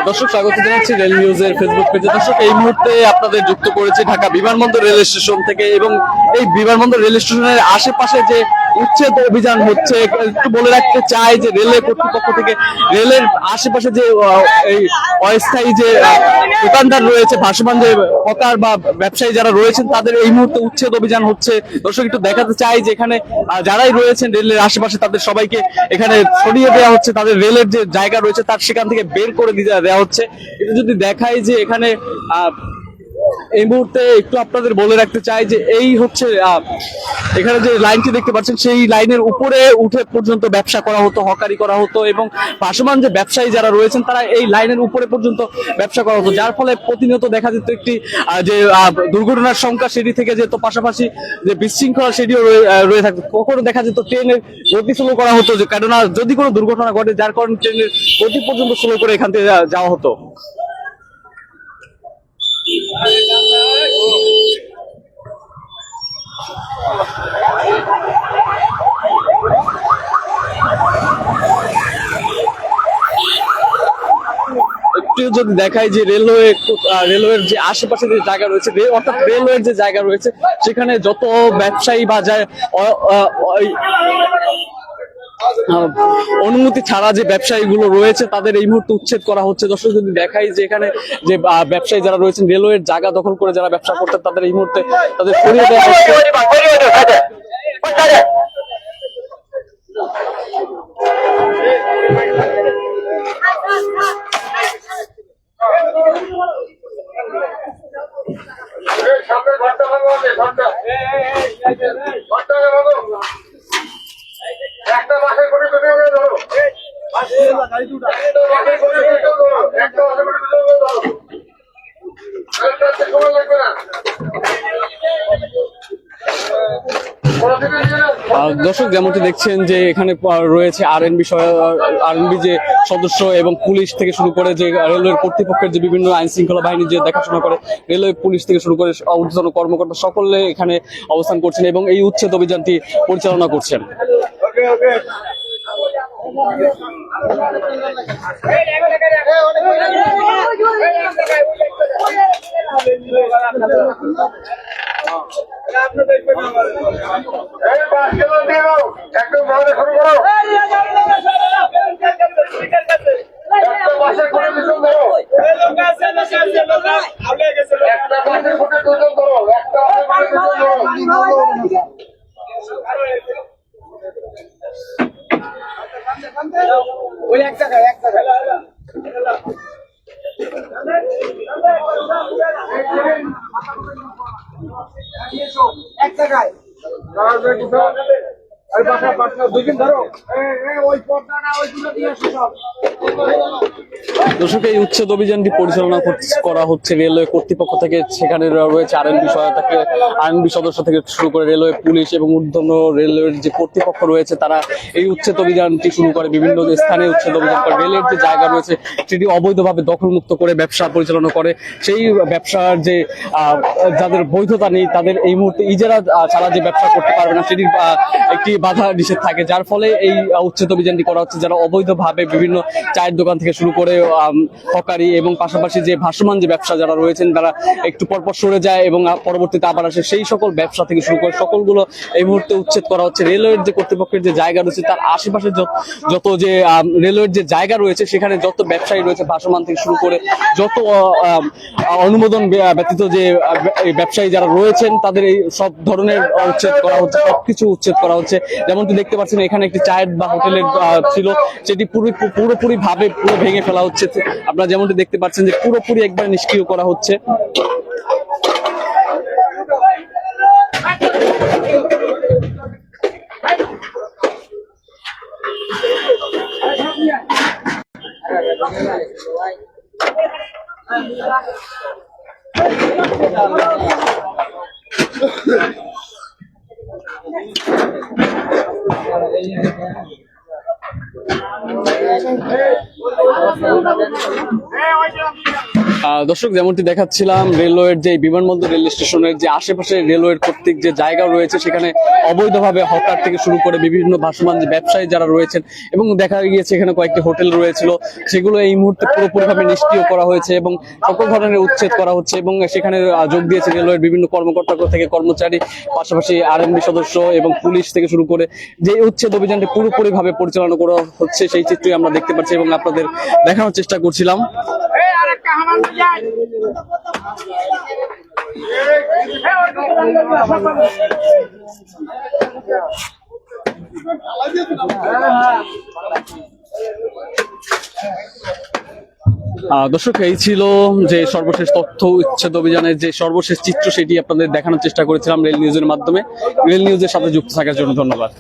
দর্শক স্বাগত জানাচ্ছি রেল নিউজের ফেসবুক পেজে। দর্শক এই মুহূর্তে আপনাদের যুক্ত করেছি ঢাকা বিমানবন্দর রেল স্টেশন থেকে, এবং এই বিমানবন্দর রেল স্টেশনের আশেপাশে যে উচ্ছেদ অভিযান হচ্ছে, একটু বলে রাখতে চাই যে রেলের কর্তৃপক্ষ থেকে রেলের আশেপাশে যে এই অস্থায়ী যে দোকানদার রয়েছে, ভাসমান যে হকার বা ব্যবসায়ী যারা রয়েছেন, তাদের এই মুহূর্তে উচ্ছেদ অভিযান হচ্ছে। দর্শক একটু দেখাতে চাই যে এখানে যারাই রয়েছেন রেলের আশেপাশে তাদের সবাইকে এখানে সরিয়ে দেওয়া হচ্ছে, তাদের রেলের যে জায়গা রয়েছে তার সেখান থেকে বের করে দেওয়া হচ্ছে। এটা যদি দেখাই যে এখানে এই মুহূর্তে একটু আপনাদের বলে রাখতে চাই যে এই হচ্ছে এখানে যে লাইনটি দেখতে পাচ্ছেন, সেই লাইনের উপরে উঠে পর্যন্ত ব্যবসা করা হতো, হকারি করা হতো, এবং ভাসমান যে ব্যবসায়ী যারা রয়েছেন তারা এই লাইনের উপরে পর্যন্ত ব্যবসা করা হতো, যার ফলে প্রতিনিয়ত দেখা যেত একটি যে দুর্ঘটনার সংখ্যা সেটি থেকে যেত, পাশাপাশি যে বিশৃঙ্খলা সেটিও রয়ে থাকতো। কখনো দেখা যেত ট্রেনের গতি স্লো করা হতো, যে কেননা যদি কোনো দুর্ঘটনা ঘটে যার কারণে ট্রেনের গতি পর্যন্ত স্লো করে এখান থেকে যাওয়া হতো। একটু যদি দেখাই যে রেলওয়ের যে আশেপাশে যে জায়গা রয়েছে, অর্থাৎ রেলওয়ের যে জায়গা রয়েছে, সেখানে যত ব্যবসায়ী বা অনুমতি ছাড়া যে ব্যবসায়ীগুলো রয়েছে তাদের এই মুহূর্তে উচ্ছেদ করা হচ্ছে। দর্শক যদি দেখাই যে এখানে যে ব্যবসায়ী যারা রয়েছেন, রেলওয়ের জায়গা দখল করে যারা ব্যবসা করতেন, তাদের এই মুহূর্তে তাদের সরিয়ে দেওয়া হচ্ছে। দর্শক যেমনটি দেখছেন যে এখানে রয়েছে আরএনবি যে সদস্য এবং পুলিশ থেকে শুরু করে যে রেলওয়ের কর্তৃপক্ষের যে বিভিন্ন আইন শৃঙ্খলা বাহিনী যে দেখাশোনা করে, রেলওয়ে পুলিশ থেকে শুরু করে ঊর্ধ্বতন কর্মকর্তা সকলে এখানে অবস্থান করছেন এবং এই উচ্ছেদ অভিযানটি পরিচালনা করছেন। ওই এক জায়গায় দর্শক এই উচ্ছেদ অভিযানটি পরিচালনা করা হচ্ছে রেলওয়ে কর্তৃপক্ষ থেকে। সেখানে রয়েছে আরএনবি সদস্য থেকে শুরু করে রেলওয়ে পুলিশ এবং ঊর্ধ্বতন রেলওয়ের যে কর্তৃপক্ষ রয়েছে, তারা এই উচ্ছেদ অভিযানটি শুরু করে বিভিন্ন স্থানে উচ্ছেদ অভিযান করে। রেলের যে জায়গা রয়েছে সেটি অবৈধভাবে দখলমুক্ত করে ব্যবসা পরিচালনা করে। সেই ব্যবসার যে যাদের বৈধতা নেই তাদের এই মুহূর্তে ইজারা ছাড়া যে ব্যবসা করতে পারবে না, সেটির একটি বাধা নিষেধ থাকে, যার ফলে এই উচ্ছেদ অভিযানটি করা হচ্ছে। যারা অবৈধভাবে বিভিন্ন চায়ের দোকান থেকে শুরু করে হকারি এবং পাশাপাশি যে ভাসমান যে ব্যবসা যারা রয়েছেন, তারা একটু পরপর সরে যায় এবং পরবর্তীতে আবার আসে, সেই সকল ব্যবসা থেকে শুরু করে সকলগুলো এই মুহূর্তে উচ্ছেদ করা হচ্ছে। রেলওয়ের যে কর্তৃপক্ষের যে জায়গা রয়েছে তার আশেপাশে যত যে রেলওয়ের যে জায়গা রয়েছে, সেখানে যত ব্যবসায়ী রয়েছে ভাসমান থেকে শুরু করে যত অনুমোদন ব্যতীত যে ব্যবসায়ী যারা রয়েছেন, তাদের এই সব ধরনের উচ্ছেদ করা হচ্ছে, সবকিছু উচ্ছেদ করা হচ্ছে। যেমনটি দেখতে পাচ্ছেন এখানে একটি চায়ের বা হোটেলের ছিল, সেটি পুরোপুরি ভাবে পুরো ভেঙে ফেলা হচ্ছে। আপনারা যেমনটি দেখতে পাচ্ছেন যে পুরোপুরি একবার নিষ্ক্রিয় করা হচ্ছে। দর্শক, যেমনটি দেখাচ্ছিলাম, রেলওয়ের যে বিমানবন্দর রেল স্টেশনের যে আশেপাশে রেলওয়ের প্রত্যেক যে জায়গা রয়েছে সেখানে অবৈধভাবে হকার থেকে শুরু করে বিভিন্ন ভাসমান যে ব্যবসায়ী যারা রয়েছেন, এবং দেখা গিয়েছে এখানে কয়েকটি হোটেল রয়েছিল, সেগুলো এই মুহূর্তে পুরোপুরিভাবে নিষ্ক্রিয় করা হয়েছে এবং সকল ধরনের উচ্ছেদ করা হচ্ছে। এবং সেখানে যোগ দিয়েছে রেলওয়ের বিভিন্ন কর্মকর্তা থেকে কর্মচারী, পাশাপাশি আরএনবি সদস্য এবং পুলিশ থেকে শুরু করে যে উচ্ছেদ অভিযানটি পুরোপুরিভাবে পরিচালনা করা হচ্ছে সেই চিত্রই আমরা দেখতে পাচ্ছি এবং আপনাদের দেখানোর চেষ্টা করছিলাম। দর্শক, এই ছিল যে সর্বশেষ তথ্য উচ্ছেদ অভিযানের যে সর্বশেষ চিত্র, সেটি আপনাদের দেখানোর চেষ্টা করেছিলাম রেল নিউজের মাধ্যমে। রেল নিউজের সাথে যুক্ত থাকার জন্য ধন্যবাদ।